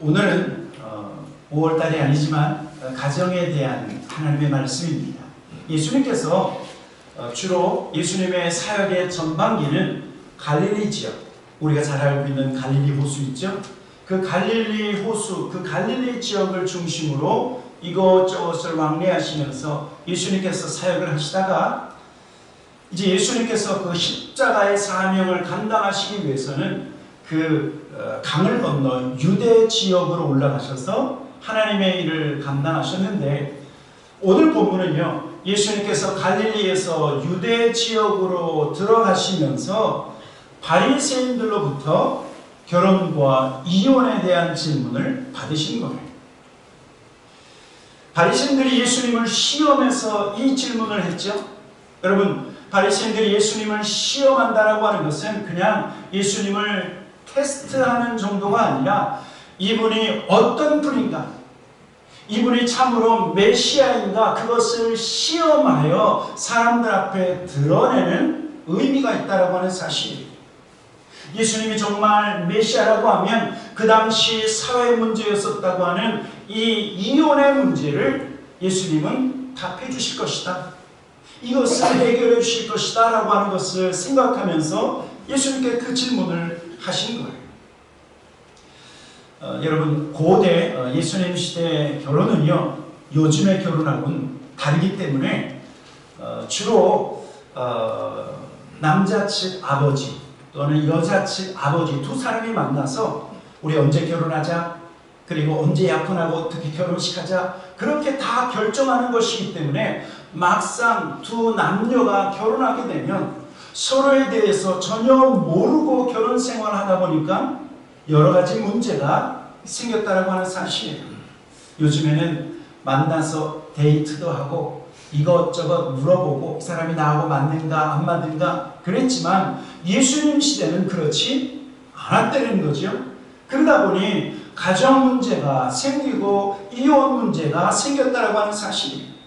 오늘은 5월달이 아니지만 가정에 대한 하나님의 말씀입니다. 예수님께서 주로 예수님의 사역의 전반기는 갈릴리 지역, 우리가 잘 알고 있는 갈릴리 호수 있죠? 그 갈릴리 호수, 그 갈릴리 지역을 중심으로 이것저것을 왕래하시면서 예수님께서 사역을 하시다가 이제 예수님께서 그 십자가의 사명을 감당하시기 위해서는 그 강을 건너 유대 지역으로 올라가셔서 하나님의 일을 감당하셨는데, 오늘 본문은요, 예수님께서 갈릴리에서 유대 지역으로 들어가시면서 바리새인들로부터 결혼과 이혼에 대한 질문을 받으신 거예요. 바리새인들이 예수님을 시험해서 이 질문을 했죠. 여러분, 바리새인들이 예수님을 시험한다라고 하는 것은 그냥 예수님을 테스트하는 정도가 아니라 이분이 어떤 분인가, 이분이 참으로 메시아인가, 그것을 시험하여 사람들 앞에 드러내는 의미가 있다라고 하는 사실이에요. 예수님이 정말 메시아라고 하면 그 당시 사회 문제였었다고 하는 이 이혼의 문제를 예수님은 답해 주실 것이다, 이것을 해결해 주실 것이다 라고 하는 것을 생각하면서 예수님께 그 질문을 하신 거예요. 여러분, 고대 예수님 시대의 결혼은요, 요즘의 결혼하고는 다르기 때문에 주로 남자 측 아버지 또는 여자 측 아버지 두 사람이 만나서 우리 언제 결혼하자, 그리고 언제 약혼하고 어떻게 결혼식하자, 그렇게 다 결정하는 것이기 때문에 막상 두 남녀가 결혼하게 되면 서로에 대해서 전혀 모르고 결혼 생활을 하다 보니까 여러 가지 문제가 생겼다라고 하는 사실이에요. 요즘에는 만나서 데이트도 하고 이것저것 물어보고 이 사람이 나하고 맞는가 안 맞는가 그랬지만 예수님 시대는 그렇지 않았다는 거죠. 그러다 보니 가정 문제가 생기고 이혼 문제가 생겼다라고 하는 사실이에요.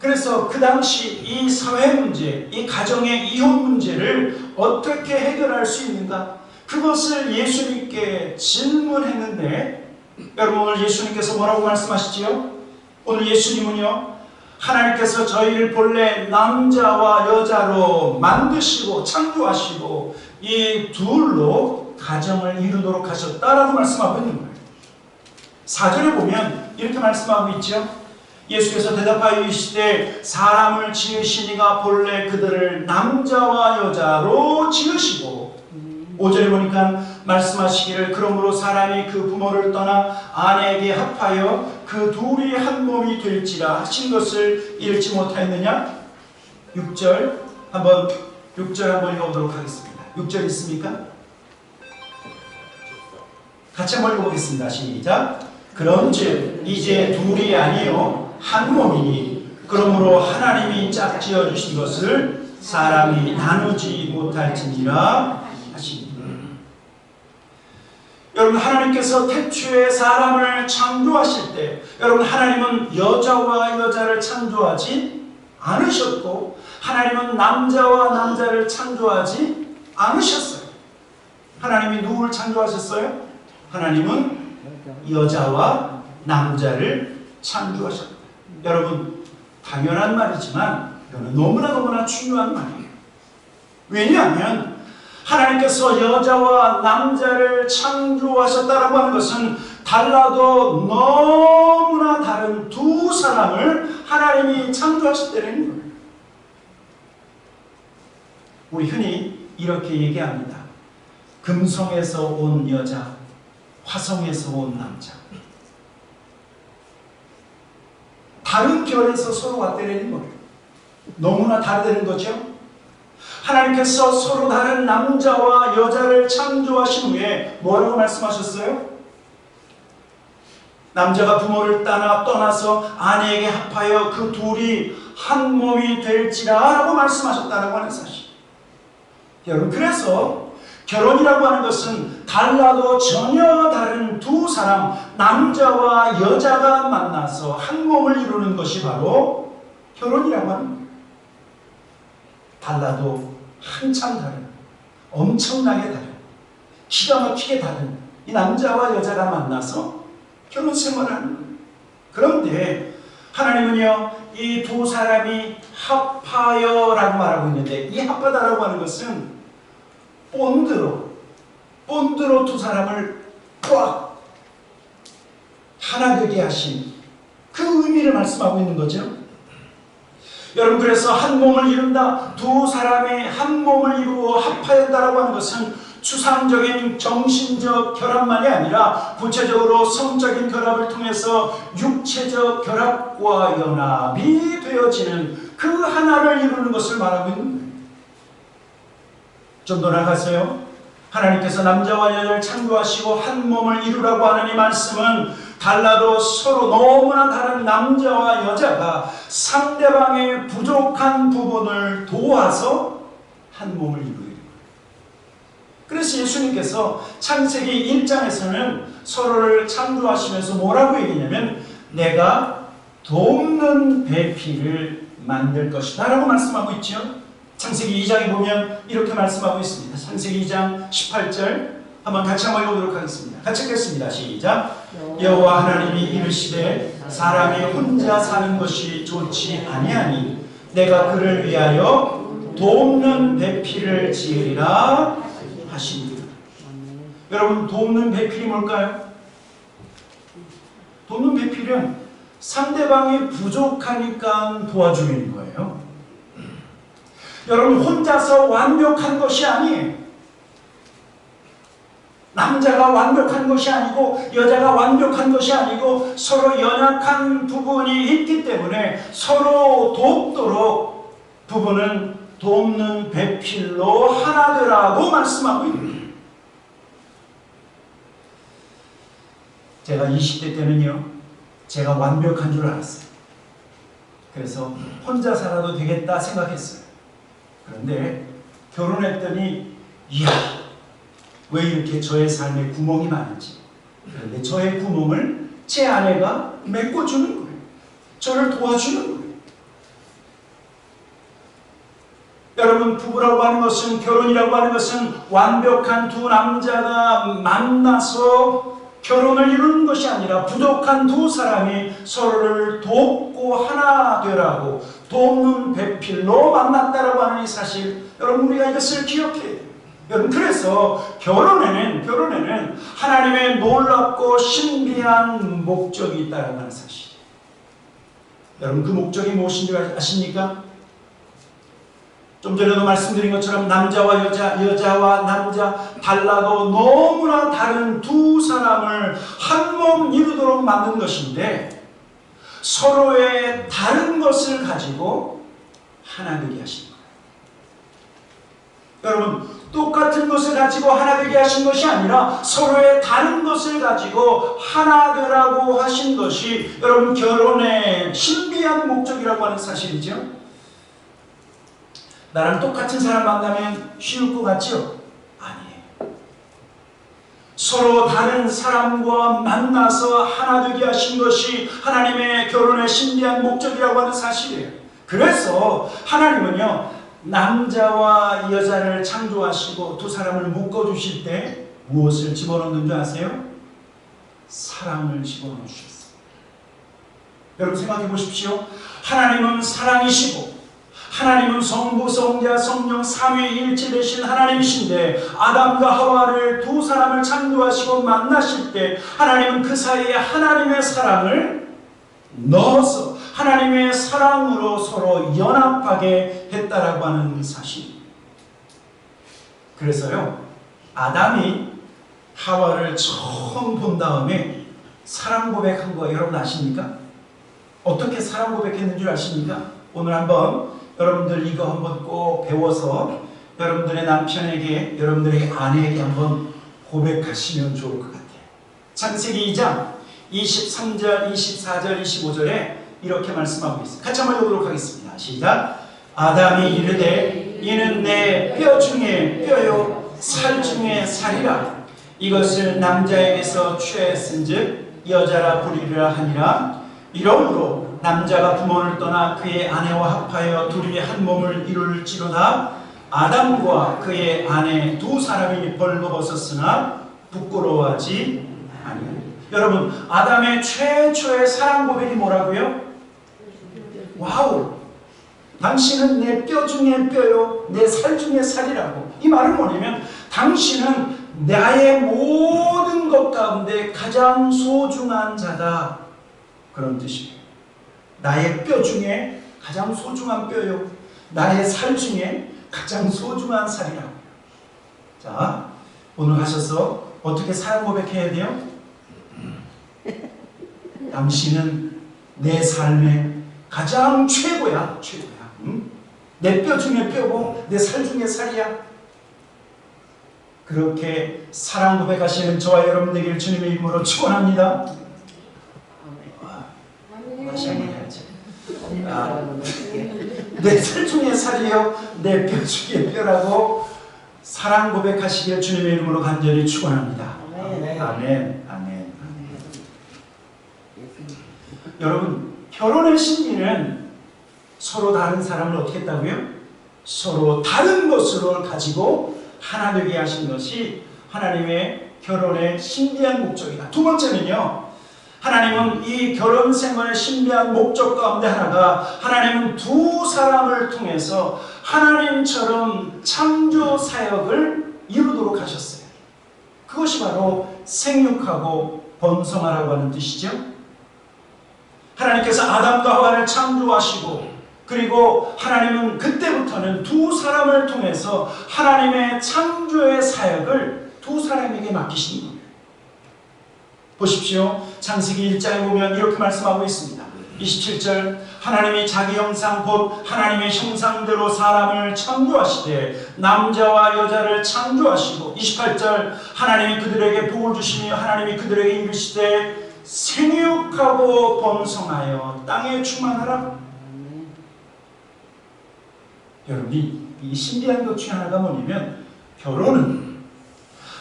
그래서 그 당시 이 사회 문제, 이 가정의 이혼 문제를 어떻게 해결할 수 있는가, 그것을 예수님께 질문했는데, 여러분, 오늘 예수님께서 뭐라고 말씀하시지요? 오늘 예수님은요, 하나님께서 저희를 본래 남자와 여자로 만드시고 창조하시고 이 둘로 가정을 이루도록 하셨다라고 말씀하고 있는 거예요. 4절에 보면 이렇게 말씀하고 있죠. 예수께서 대답하여 이르시되 사람을 지으시니가 본래 그들을 남자와 여자로 지으시고, 5절에 보니까 말씀하시기를 그러므로 사람이 그 부모를 떠나 아내에게 합하여 그 둘이 한 몸이 될지라 하신 것을 읽지 못하였느냐? 6절 한번 읽어보도록 하겠습니다. 6절 있습니까? 같이 한번 읽어보겠습니다. 시작. 그런즉 이제 둘이 아니요 한 몸이니 그러므로 하나님이 짝지어 주신 것을 사람이 나누지 못할지니라 하시니. 여러분, 하나님께서 태초에 사람을 창조하실 때, 여러분, 하나님은 여자와 여자를 창조하지 않으셨고 하나님은 남자와 남자를 창조하지 않으셨어요. 하나님이 누구를 창조하셨어요? 하나님은 여자와 남자를 창조하셨다. 여러분, 당연한 말이지만 이거는 너무나 중요한 말이에요. 왜냐하면 하나님께서 여자와 남자를 창조하셨다라고 하는 것은 달라도 너무나 다른 두 사람을 하나님이 창조하셨다는 거예요. 우리 흔히 이렇게 얘기합니다. 금성에서 온 여자, 화성에서 온 남자. 다른 결에서 서로 왔다는 거예요. 너무나 다르다는 거죠. 하나님께서 서로 다른 남자와 여자를 창조하신 후에 뭐라고 말씀하셨어요? 남자가 부모를 떠나서 아내에게 합하여 그 둘이 한 몸이 될지라 라고 말씀하셨다라고 하는 사실. 여러분, 그래서 결혼이라고 하는 것은 달라도 전혀 다른 두 사람, 남자와 여자가 만나서 한 몸을 이루는 것이 바로 결혼이라고 하는 거예요. 달라도 한참 다른, 엄청나게 다른, 기가 막히게 다른 이 남자와 여자가 만나서 결혼 생활을 하는 거예요. 그런데 하나님은요, 이 두 사람이 합하여라고 말하고 있는데, 이 합하다라고 하는 것은 본드로 두 사람을 꽉 하나 되게 하신 그 의미를 말씀하고 있는 거죠. 여러분, 그래서 한 몸을 이룬다, 두 사람이 한 몸을 이루어 합하였다라고 하는 것은 추상적인 정신적 결합만이 아니라 구체적으로 성적인 결합을 통해서 육체적 결합과 연합이 되어지는 그 하나를 이루는 것을 말하고 있는 거예요. 좀 더 나아가서요, 하나님께서 남자와 여자를 창조하시고 한 몸을 이루라고 하는 이 말씀은 달라도 서로 너무나 다른 남자와 여자가 상대방의 부족한 부분을 도와서 한 몸을 이루게 됩니다. 그래서 예수님께서 창세기 1장에서는 서로를 창조하시면서 뭐라고 얘기냐면 내가 돕는 배필을 만들 것이다 라고 말씀하고 있죠. 창세기 2장에 보면 이렇게 말씀하고 있습니다. 창세기 2장 18절 한번 같이 한번 읽어보도록 하겠습니다. 같이 읽겠습니다. 시작. 여호와 하나님이 이르시되 사람이 혼자 사는 것이 좋지 아니하니 내가 그를 위하여 돕는 배필을 지으리라 하시니라. 여러분, 돕는 배필이 뭘까요? 돕는 배필은 상대방이 부족하니까 도와주는 거예요. 여러분, 혼자서 완벽한 것이 아니에요. 남자가 완벽한 것이 아니고 여자가 완벽한 것이 아니고 서로 연약한 부분이 있기 때문에 서로 돕도록 부부는 돕는 배필로 하나 되라고 말씀하고 있습니다. 제가 20대 때는요, 제가 완벽한 줄 알았어요. 그래서 혼자 살아도 되겠다 생각했어요. 그런데 결혼했더니 이야, 왜 이렇게 저의 삶에 구멍이 많은지. 그런데 저의 구멍을 제 아내가 메꿔주는 거예요. 저를 도와주는 거예요. 여러분, 부부라고 하는 것은, 결혼이라고 하는 것은 완벽한 두 남자가 만나서 결혼을 이루는 것이 아니라 부족한 두 사람이 서로를 돕고 하나 되라고 돕는 배필로 만났다라고 하는 이 사실, 여러분, 우리가 이것을 기억해야 돼요. 여러분, 그래서 결혼에는 하나님의 놀랍고 신비한 목적이 있다라고 하는 사실. 여러분, 그 목적이 무엇인지 아십니까? 좀 전에도 말씀드린 것처럼 남자와 여자와 남자 달라도 너무나 다른 두 사람을 한 몸 이루도록 만든 것인데 서로의 다른 것을 가지고 하나 되게 하신 거예요. 여러분, 똑같은 것을 가지고 하나 되게 하신 것이 아니라 서로의 다른 것을 가지고 하나 되라고 하신 것이 여러분 결혼의 신비한 목적이라고 하는 사실이죠. 나랑 똑같은 사람 만나면 쉬울 것 같죠? 아니에요. 서로 다른 사람과 만나서 하나 되게 하신 것이 하나님의 결혼의 신비한 목적이라고 하는 사실이에요. 그래서 하나님은요, 남자와 여자를 창조하시고 두 사람을 묶어주실 때 무엇을 집어넣는 줄 아세요? 사랑을 집어넣으셨어요. 여러분 생각해 보십시오. 하나님은 사랑이시고 하나님은 성부, 성자, 성령 삼위일체 되신 하나님이신데 아담과 하와를 두 사람을 창조하시고 만나실 때 하나님은 그 사이에 하나님의 사랑을 넣어서 하나님의 사랑으로 서로 연합하게 했다라고 하는 사실. 그래서요, 아담이 하와를 처음 본 다음에 사랑 고백한 거 여러분 아십니까? 어떻게 사랑 고백했는 줄 아십니까? 오늘 한번 여러분들 이거 한번 꼭 배워서 여러분들의 남편에게, 여러분들의 아내에게 한번 고백하시면 좋을 것 같아요. 창세기 2장 23절, 24절, 25절에 이렇게 말씀하고 있습니다. 같이 한번 읽어보도록 하겠습니다. 시작. 아담이 이르되 이는 내 뼈 중에 뼈요 살 중에 살이라. 이것을 남자에게서 취하였은즉 여자라 부리리라 하니라. 이러므로 남자가 부모를 떠나 그의 아내와 합하여 둘이 한 몸을 이룰지로다. 아담과 그의 아내 두 사람이 벌거벗었으나 부끄러워하지 아니하리라. 여러분, 아담의 최초의 사랑 고백이 뭐라고요? 와우! 당신은 내 뼈 중에 뼈요, 내 살 중에 살이라고. 이 말은 뭐냐면 당신은 나의 모든 것 가운데 가장 소중한 자다, 그런 뜻이에요. 나의 뼈 중에 가장 소중한 뼈요, 나의 살 중에 가장 소중한 살이라고. 자, 오늘 하셔서 어떻게 사랑 고백해야 돼요? 당신은 내 삶의 가장 최고야, 최고야. 응? 내 뼈 중에 뼈고 내 살 중에 살이야. 그렇게 사랑 고백하시는 저와 여러분 되길 주님의 이름으로 축원합니다. 다시 한번 해야지. 내 살 중에 살이요, 내 뼈 중에 뼈라고 사랑 고백하시길 주님의 이름으로 간절히 축원합니다. 아멘. 아멘. 아멘. 여러분, 결혼의 신비는 서로 다른 사람을 어떻게 했다고요? 서로 다른 것으로 가지고 하나 되게 하신 것이 하나님의 결혼의 신비한 목적이다. 두 번째는요, 하나님은 이 결혼 생활의 신비한 목적 가운데 하나가, 하나님은 두 사람을 통해서 하나님처럼 창조 사역을 이루도록 하셨어요. 그것이 바로 생육하고 번성하라고 하는 뜻이죠. 하나님께서 아담과 하와를 창조하시고, 그리고 하나님은 그때부터는 두 사람을 통해서 하나님의 창조의 사역을 두 사람에게 맡기신 겁니다. 보십시오. 창세기 1장에 보면 이렇게 말씀하고 있습니다. 27절, 하나님이 자기 형상 곧 하나님의 형상대로 사람을 창조하시되 남자와 여자를 창조하시고, 28절, 하나님이 그들에게 복을 주시며 하나님이 그들에게 이르시되 생육하고 번성하여 땅에 충만하라. 여러분, 이 신비한 것 중에 하나가 뭐냐면, 결혼은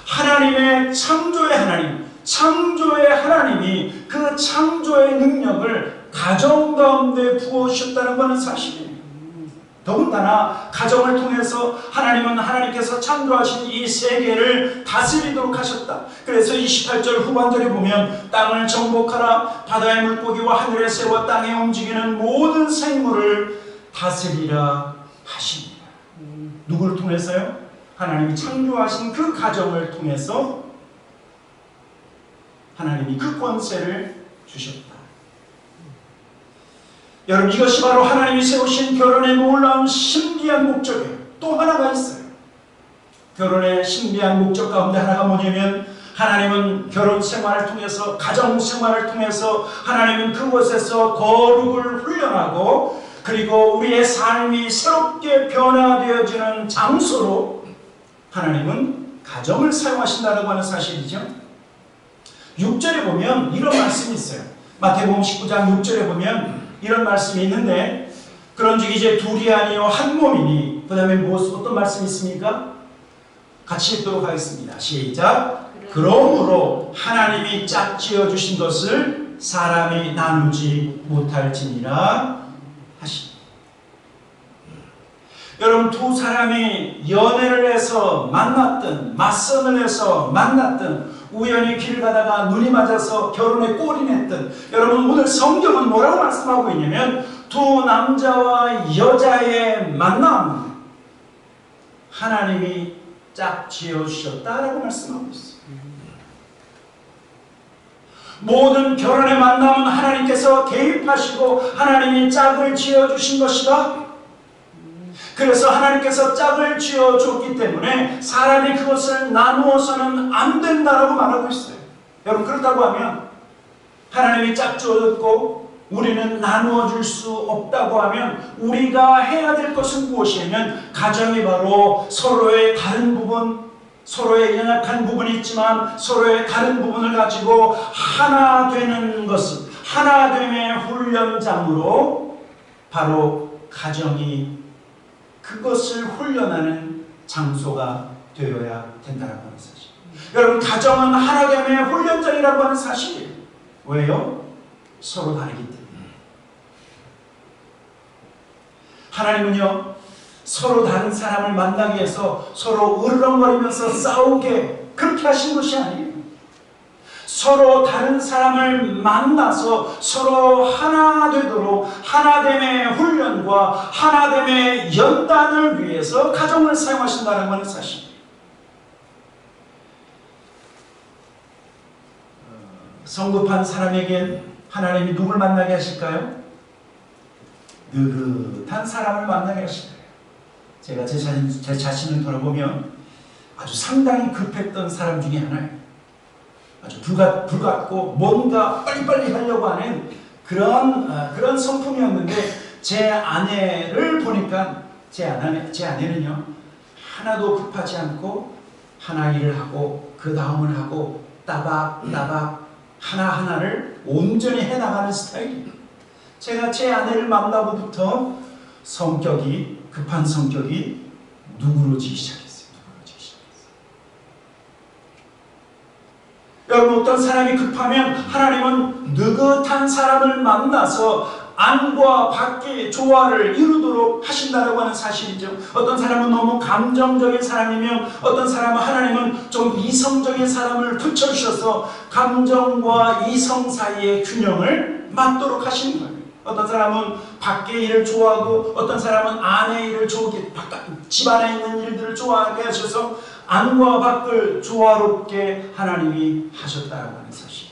하나님의 창조의 하나님, 창조의 하나님이 그 창조의 능력을 가정 가운데 부어주셨다는 것은 사실이에요. 더군다나 가정을 통해서 하나님은 하나님께서 창조하신 이 세계를 다스리도록 하셨다. 그래서 28절 후반절에 보면 땅을 정복하라, 바다의 물고기와 하늘의 새와 땅에 움직이는 모든 생물을 다스리라 하십니다. 누구를 통해서요? 하나님이 창조하신 그 가정을 통해서 하나님이 그 권세를 주셨다. 여러분, 이것이 바로 하나님이 세우신 결혼의 놀라운 신비한 목적이에요. 또 하나가 있어요. 결혼의 신비한 목적 가운데 하나가 뭐냐면, 하나님은 결혼 생활을 통해서, 가정 생활을 통해서 하나님은 그곳에서 거룩을 훈련하고, 그리고 우리의 삶이 새롭게 변화되어지는 장소로 하나님은 가정을 사용하신다고 하는 사실이죠. 6절에 보면 이런 말씀이 있어요. 마태복음 19장 6절에 보면 이런 말씀이 있는데, 그런즉 이제 둘이 아니요 한 몸이니, 그 다음에 어떤 말씀이 있습니까? 같이 읽도록 하겠습니다. 시작. 그러므로 하나님이 짝지어 주신 것을 사람이 나누지 못할지니라 하시니. 여러분, 두 사람이 연애를 해서 만났든 맞선을 해서 만났든 우연히 길 가다가 눈이 맞아서 결혼에 꼴이냈든, 여러분, 오늘 성경은 뭐라고 말씀하고 있냐면, 두 남자와 여자의 만남 하나님이 짝지어 주셨다라고 말씀하고 있어요. 모든 결혼의 만남은 하나님께서 개입하시고 하나님이 짝을 지어주신 것이다. 그래서 하나님께서 짝을 지어줬기 때문에 사람이 그것을 나누어서는 안 된다라고 말하고 있어요. 여러분, 그렇다고 하면, 하나님이 짝 지어줬고 우리는 나누어 줄 수 없다고 하면 우리가 해야 될 것은 무엇이냐면, 가정이 바로 서로의 다른 부분, 서로의 연약한 부분이 있지만 서로의 다른 부분을 가지고 하나 되는 것은, 하나됨의 훈련장으로 바로 가정이 그것을 훈련하는 장소가 되어야 된다는 사실. 여러분, 가정은 하나됨의 훈련장이라고 하는 사실이에요. 왜요? 서로 다르기 때문에. 하나님은요, 서로 다른 사람을 만나기 위해서 서로 으르렁거리면서 싸우게, 그렇게 하신 것이 아니에요. 서로 다른 사람을 만나서 서로 하나 되도록 하나됨의 훈련과 하나됨의 연단을 위해서 가정을 사용하신다는 것은 사실이에요. 성급한 사람에겐 하나님이 누굴 만나게 하실까요? 느긋한 사람을 만나게 하실 거예요. 제가 제 자신을 돌아보면 아주 상당히 급했던 사람 중에 하나예요. 아주 불같고 뭔가 빨리빨리 하려고 하는 그런 성품이었는데 제 아내를 보니까 제 아내는요 하나도 급하지 않고 하나 일을 하고 그 다음을 하고 따박따박 하나하나를 온전히 해나가는 스타일이에요. 제가 제 아내를 만나고부터 급한 성격이 누그러지기 시작했어요. 여러분, 어떤 사람이 급하면 하나님은 느긋한 사람을 만나서 안과 밖의 조화를 이루도록 하신다고 하는 사실이죠. 어떤 사람은 너무 감정적인 사람이면 어떤 사람은 하나님은 좀 이성적인 사람을 붙여주셔서 감정과 이성 사이의 균형을 맞도록 하시는 거예요. 어떤 사람은 밖의 일을 좋아하고 어떤 사람은 안의 일을 좋아하게 집 안에 있는 일들을 좋아하게 하셔서 안과 밖을 조화롭게 하나님이 하셨다고 하는 사실.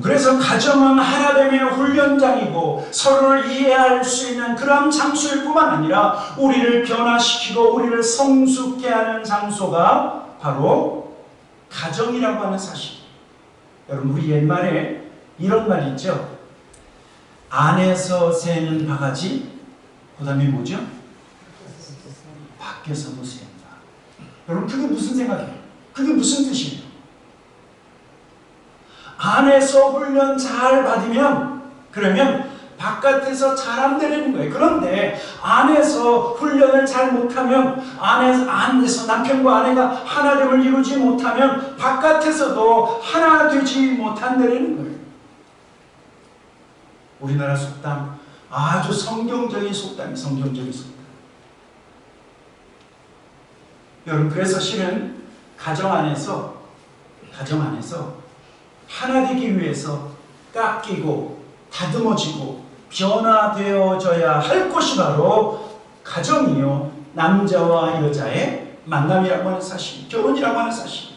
그래서 가정은 하나됨의 훈련장이고 서로를 이해할 수 있는 그런 장소일 뿐만 아니라 우리를 변화시키고 우리를 성숙케 하는 장소가 바로 가정이라고 하는 사실. 여러분, 우리 옛말에 이런 말이 있죠. 안에서 새는 바가지, 그 다음에 뭐죠? 밖에서도 샌다. 여러분, 그게 무슨 생각이에요? 그게 무슨 뜻이에요? 안에서 훈련 잘 받으면 그러면 바깥에서 잘 안 되는 거예요. 그런데 안에서 훈련을 잘 못하면 안에서 남편과 아내가 하나됨을 이루지 못하면 바깥에서도 하나 되지 못한다는 거예요. 우리나라 속담, 아주 성경적인 속담이 성경적인 속담. 여러분, 그래서 실은 가정 안에서 하나 되기 위해서 깎이고 다듬어지고 변화되어져야 할 것이 바로 가정이요, 남자와 여자의 만남이라고 하는 사실, 결혼이라고 하는 사실.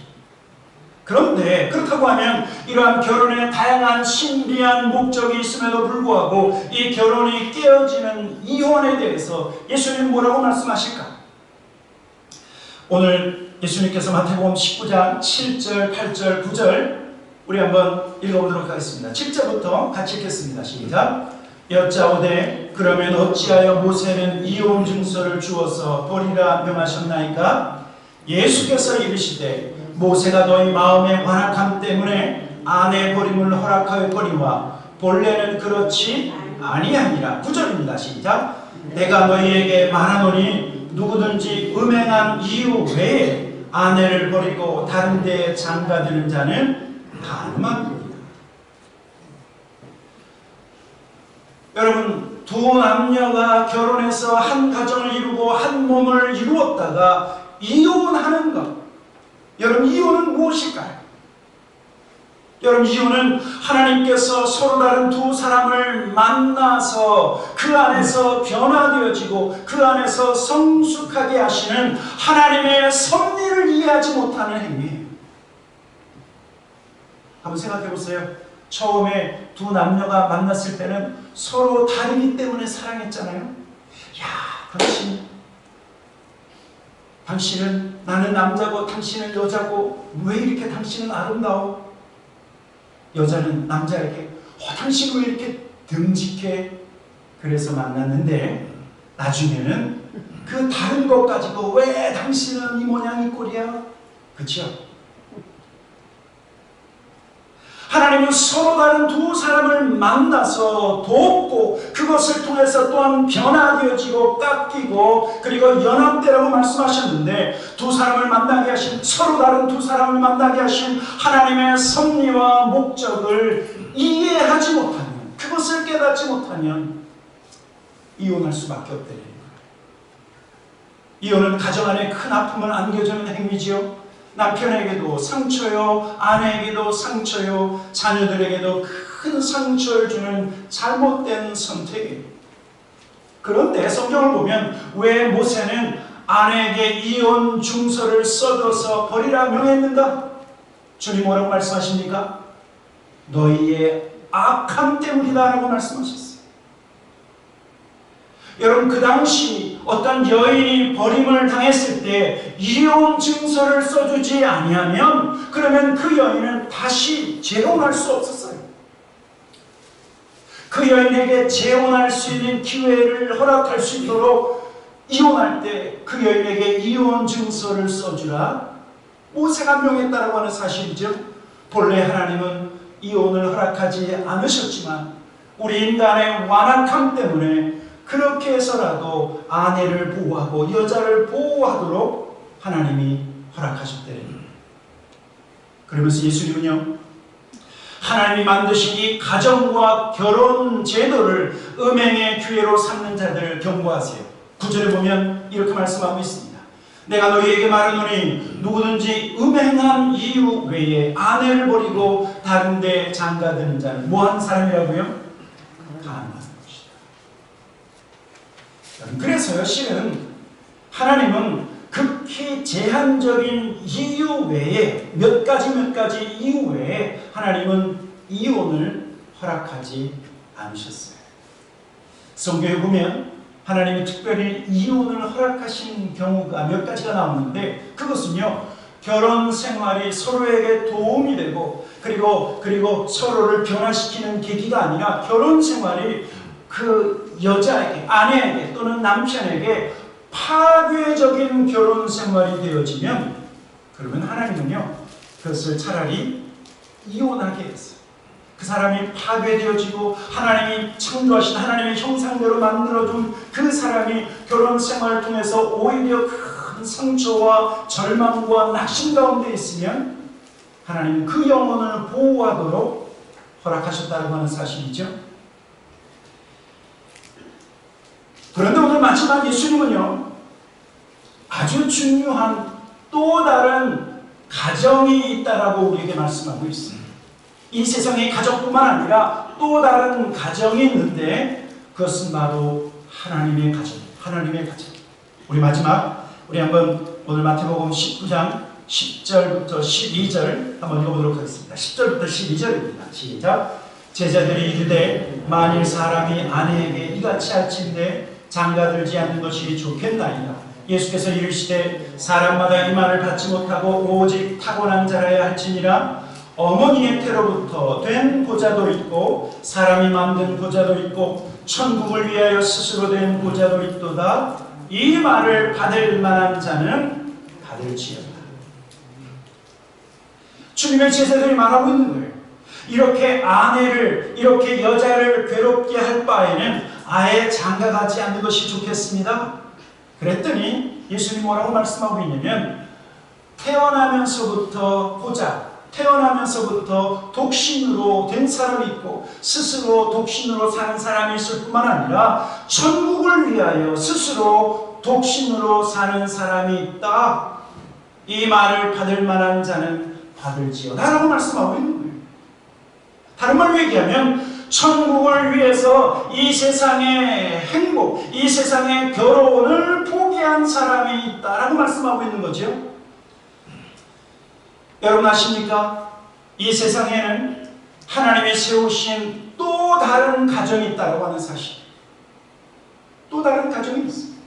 그런데 그렇다고 하면 이러한 결혼에 다양한 신비한 목적이 있음에도 불구하고 이 결혼이 깨어지는 이혼에 대해서 예수님은 뭐라고 말씀하실까? 오늘 예수님께서 마태복음 19장 7절, 8절, 9절 우리 한번 읽어보도록 하겠습니다. 7절부터 같이 읽겠습니다. 시작. 여짜오되 그러면 어찌하여 모세는 이혼 증서를 주어서 버리라 명하셨나이까? 예수께서 이르시되 모세가 너희 마음의 완악함 때문에 아내 버림을 허락하였거니와 본래는 그렇지 아니하니라. 9절입니다. 시작. 내가 너희에게 말하노니 누구든지 음행한 이유 외에 아내를 버리고 다른 데에 장가드는 자는 가늠합니다. 여러분, 두 남녀가 결혼해서 한 가정을 이루고 한 몸을 이루었다가 이혼하는 것. 여러분, 이혼은 무엇일까요? 여러분, 이혼은 하나님께서 서로 다른 두 사람을 만나서 그 안에서 변화되어지고 그 안에서 성숙하게 하시는 하나님의 섭리를 이해하지 못하는 행위예요. 한번 생각해 보세요. 처음에 두 남녀가 만났을 때는 서로 다르기 때문에 사랑했잖아요. 야, 당신은 나는 남자고 당신은 여자고 왜 이렇게 당신은 아름다워? 여자는 남자에게 당신 왜 이렇게 듬직해? 그래서 만났는데 나중에는 그 다른 것 가지고 왜 당신은 이 모양 이 꼴이야? 그렇죠? 하나님은 서로 다른 두 사람을 만나서 돕고 그것을 통해서 또한 변화되어지고 깎이고 그리고 연합되라고 말씀하셨는데 두 사람을 만나게 하신 서로 다른 두 사람을 만나게 하신 하나님의 섭리와 목적을 이해하지 못하면 그것을 깨닫지 못하면 이혼할 수밖에 없다는 거예요. 이혼은 가정 안에 큰 아픔을 안겨주는 행위지요. 남편에게도 상처요, 아내에게도 상처요, 자녀들에게도 큰 상처를 주는 잘못된 선택이에요. 그런데 성경을 보면 왜 모세는 아내에게 이혼 증서를 써줘서 버리라 명했는가? 주님 뭐라고 말씀하십니까? 너희의 악함 때문이다 라고 말씀하셨어요. 여러분, 그 당시 어떤 여인이 버림을 당했을 때 이혼 증서를 써주지 아니하면 그러면 그 여인은 다시 재혼할 수 없었어요. 그 여인에게 재혼할 수 있는 기회를 허락할 수 있도록 이혼할 때 그 여인에게 이혼 증서를 써주라 모세가 명했다라고 하는 사실이죠. 본래 하나님은 이혼을 허락하지 않으셨지만 우리 인간의 완악함 때문에 그렇게 해서라도 아내를 보호하고 여자를 보호하도록 하나님이 허락하셨대요. 그러면서 예수님은요, 하나님이 만드신 이 가정과 결혼 제도를 음행의 기회로 삼는 자들을 경고하세요. 9절에 보면 이렇게 말씀하고 있습니다. 내가 너희에게 말하노니 누구든지 음행한 이유 외에 아내를 버리고 다른 데 장가드는 자는 뭐한 사람이라고요? 가늠한 것이다. 그래서요, 실은 하나님은 극히 제한적인 이유 외에 몇 가지 이유 외에 하나님은 이혼을 허락하지 않으셨어요. 성경에 보면 하나님이 특별히 이혼을 허락하신 경우가 몇 가지가 나오는데 그것은요, 결혼 생활이 서로에게 도움이 되고 그리고 서로를 변화시키는 계기가 아니라 결혼 생활이 그 여자에게, 아내에게 또는 남편에게 파괴적인 결혼 생활이 되어지면 그러면 하나님은요, 그것을 차라리 이혼하게 했어요. 그 사람이 파괴되어지고 하나님이 창조하신 하나님의 형상대로 만들어준 그 사람이 결혼 생활을 통해서 오히려 큰 상처와 절망과 낙심 가운데 있으면 하나님은 그 영혼을 보호하도록 허락하셨다고 하는 사실이죠. 그런데 오늘 마지막 예수님은요, 아주 중요한 또 다른 가정이 있다라고 우리에게 말씀하고 있습니다. 이 세상의 가정뿐만 아니라 또 다른 가정이 있는데 그것은 바로 하나님의 가정, 하나님의 가정. 우리 마지막, 우리 한번 오늘 마태복음 19장 10절부터 12절 한번 읽어보도록 하겠습니다. 10절부터 12절입니다. 시작. 제자들이 이르되 만일 사람이 아내에게 이같이 할진대 장가들지 않는 것이 좋겠나이다. 예수께서 이르시되 사람마다 이 말을 받지 못하고 오직 타고난 자라야 할지니라. 어머니의 태로부터 된 보좌도 있고 사람이 만든 보좌도 있고 천국을 위하여 스스로 된 보좌도 있도다. 이 말을 받을 만한 자는 받을지어다. 주님의 제자들이 말하고 있는 거예요. 이렇게 아내를, 이렇게 여자를 괴롭게 할 바에는 아예 장가가지 않는 것이 좋겠습니다. 그랬더니 예수님이 뭐라고 말씀하고 있냐면 태어나면서부터 보자, 태어나면서부터 독신으로 된 사람이 있고 스스로 독신으로 사는 사람이 있을 뿐만 아니라 천국을 위하여 스스로 독신으로 사는 사람이 있다. 이 말을 받을 만한 자는 받을지어다 라고 말씀하고 있는 거예요. 다른 말로 얘기하면 천국을 위해서 이 세상의 행복, 이 세상의 결혼을 포기한 사람이 있다라고 말씀하고 있는 거죠. 여러분 아십니까? 이 세상에는 하나님이 세우신 또 다른 가정이 있다고 하는 사실. 또 다른 가정이 있습니다.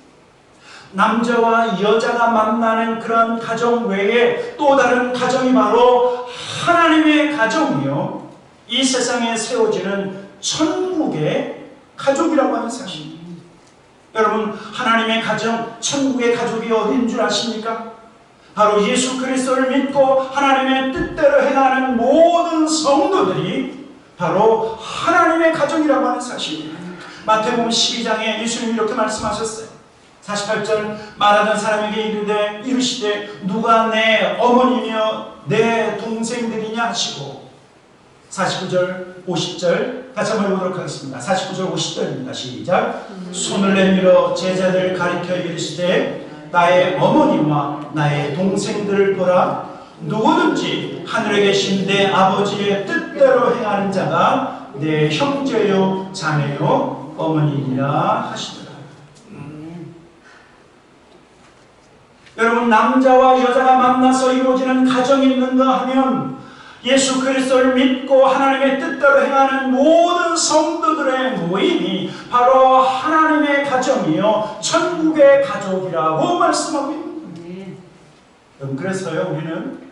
남자와 여자가 만나는 그런 가정 외에 또 다른 가정이 바로 하나님의 가정이요, 이 세상에 세워지는 천국의 가족이라고 하는 사실. 여러분, 하나님의 가정, 천국의 가족이 어디인 줄 아십니까? 바로 예수 그리스도를 믿고 하나님의 뜻대로 행하는 모든 성도들이 바로 하나님의 가정이라고 하는 사실입니다. 마태복음 12장에 예수님이 이렇게 말씀하셨어요. 48절, 말하던 사람에게 이르시되 누가 내 어머니며 내 동생들이냐 하시고, 49절 50절 같이 한번 읽어보도록 하겠습니다. 49절 50절입니다. 시작. 손을 내밀어 제자들 가리켜 이르시되 나의 어머니와 나의 동생들을 보라. 누구든지 하늘에 계신 내 아버지의 뜻대로 행하는 자가 내 형제요 자매요 어머니이라 하시더라. 여러분, 남자와 여자가 만나서 이루어지는 가정이 있는가 하면 예수 그리스도를 믿고 하나님의 뜻대로 행하는 모든 성도들의 모임이 바로 하나님의 가정이요 천국의 가족이라고 말씀하고 있습니다. 그래서요, 우리는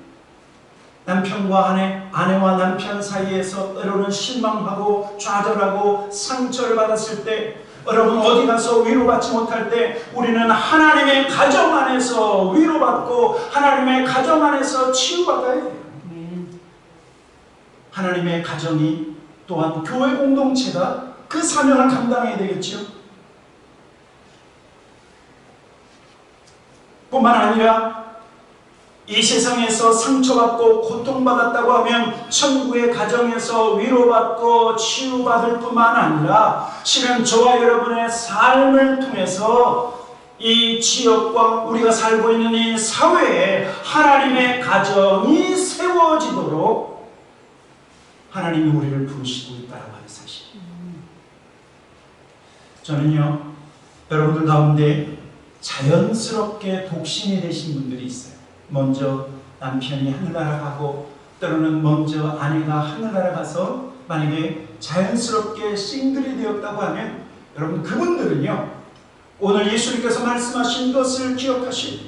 남편과 아내와 남편 사이에서 때로는 실망하고 좌절하고 상처를 받았을 때, 여러분 어디 가서 위로받지 못할 때 우리는 하나님의 가정 안에서 위로받고 하나님의 가정 안에서 치유받아야 돼요. 하나님의 가정이 또한 교회 공동체가 그 사명을 감당해야 되겠죠. 뿐만 아니라 이 세상에서 상처받고 고통받았다고 하면 천국의 가정에서 위로받고 치유받을 뿐만 아니라 실은 저와 여러분의 삶을 통해서 이 지역과 우리가 살고 있는 이 사회에 하나님의 가정이 세워지도록 하나님이 우리를 부르시고 있다고 하는 사실. 저는요, 여러분들 가운데 자연스럽게 독신이 되신 분들이 있어요. 먼저 남편이 하늘나라 가고 때로는 먼저 아내가 하늘나라 가서 만약에 자연스럽게 싱글이 되었다고 하면 여러분, 그분들은요, 오늘 예수님께서 말씀하신 것을 기억하시고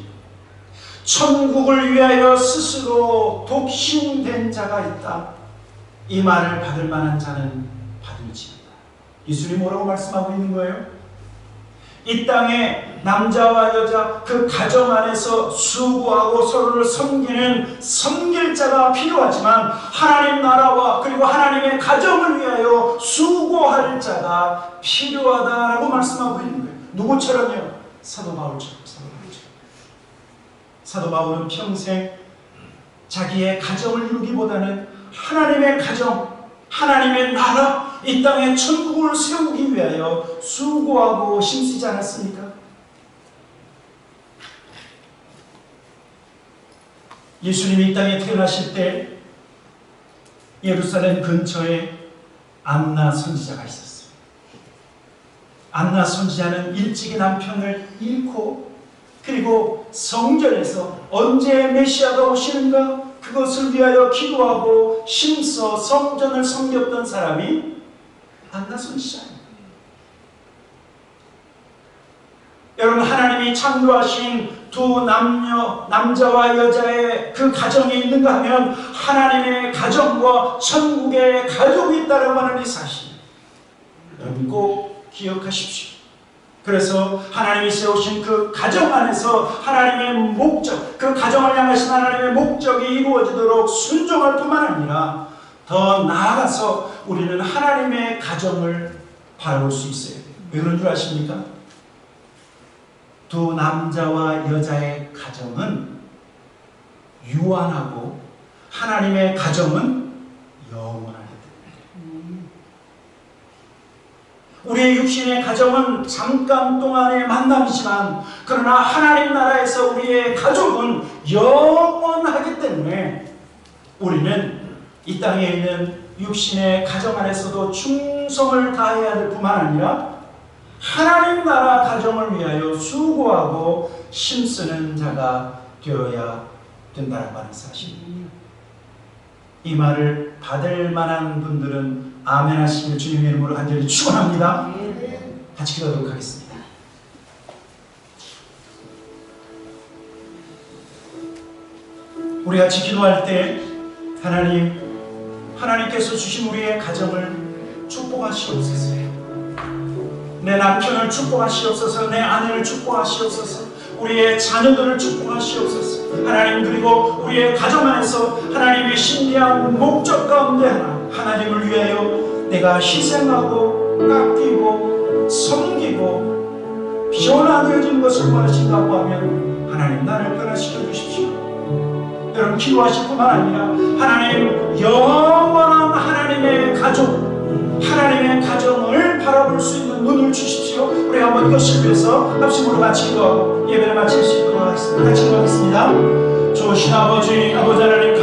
천국을 위하여 스스로 독신된 자가 있다, 이 말을 받을 만한 자는 받을지어다. 예수님이 뭐라고 말씀하고 있는 거예요? 이 땅에 남자와 여자 그 가정 안에서 수고하고 서로를 섬길 자가 필요하지만 하나님 나라와 그리고 하나님의 가정을 위하여 수고할 자가 필요하다라고 말씀하고 있는 거예요. 누구처럼요? 사도 바울처럼. 사도 바울은 평생 자기의 가정을 이루기보다는 하나님의 가정, 하나님의 나라, 이 땅에 천국을 세우기 위하여 수고하고 힘쓰지 않았습니까? 예수님이 이 땅에 태어나실 때 예루살렘 근처에 안나 선지자가 있었어요. 안나 선지자는 일찍이 남편을 잃고 그리고 성전에서 언제 메시아가 오시는가 그것을 위하여 기도하고 힘써 성전을 섬겼던 사람이 안나 선지자입니다. 여러분, 하나님이 창조하신 두 남자와 여자의 그 가정이 있는가 하면 하나님의 가정과 천국의 가족이 있다고 하는 이 사실, 여러분 꼭 기억하십시오. 그래서 하나님이 세우신 그 가정 안에서 하나님의 목적, 그 가정을 향하신 하나님의 목적이 이루어지도록 순종할 뿐만 아니라 더 나아가서 우리는 하나님의 가정을 바라볼 수 있어야 돼요. 왜 그런 줄 아십니까? 두 남자와 여자의 가정은 유한하고 하나님의 가정은 영원하게 됩니다. 우리의 육신의 가정은 잠깐 동안의 만남이지만 그러나 하나님 나라에서 우리의 가족은 영원하기 때문에 우리는 이 땅에 있는 육신의 가정 안에서도 충성을 다해야 될 뿐만 아니라 하나님 나라 가정을 위하여 수고하고 힘쓰는 자가 되어야 된다고 하는 사실입니다. 이 말을 받을 만한 분들은 아멘 하시길 주님의 이름으로 간절히 축원합니다. 같이 기도하도록 하겠습니다. 우리 같이 기도할 때 하나님께서 주신 우리의 가정을 축복하시옵소서. 내 남편을 축복하시옵소서. 내 아내를 축복하시옵소서. 우리의 자녀들을 축복하시옵소서. 하나님, 그리고 우리의 가정 안에서 하나님의 신비한 목적 가운데 하나님을 위하여 내가 희생하고 깎이고 섬기고 변화되어진 것을 원하신다고 하면 하나님, 나를 변화시켜 주십시오. 여러분, 기도하실 뿐만 아니라 하나님, 영원한 하나님의 가족, 하나님의 가정을 바라볼 수 있는 은을 주십시오. 우리 한번 이것을 위해서 합심으로 마치고 예배를 마칠 수 있도록 하겠습니다. 같이 기도하겠습니다. 좋으신 아버지 하나님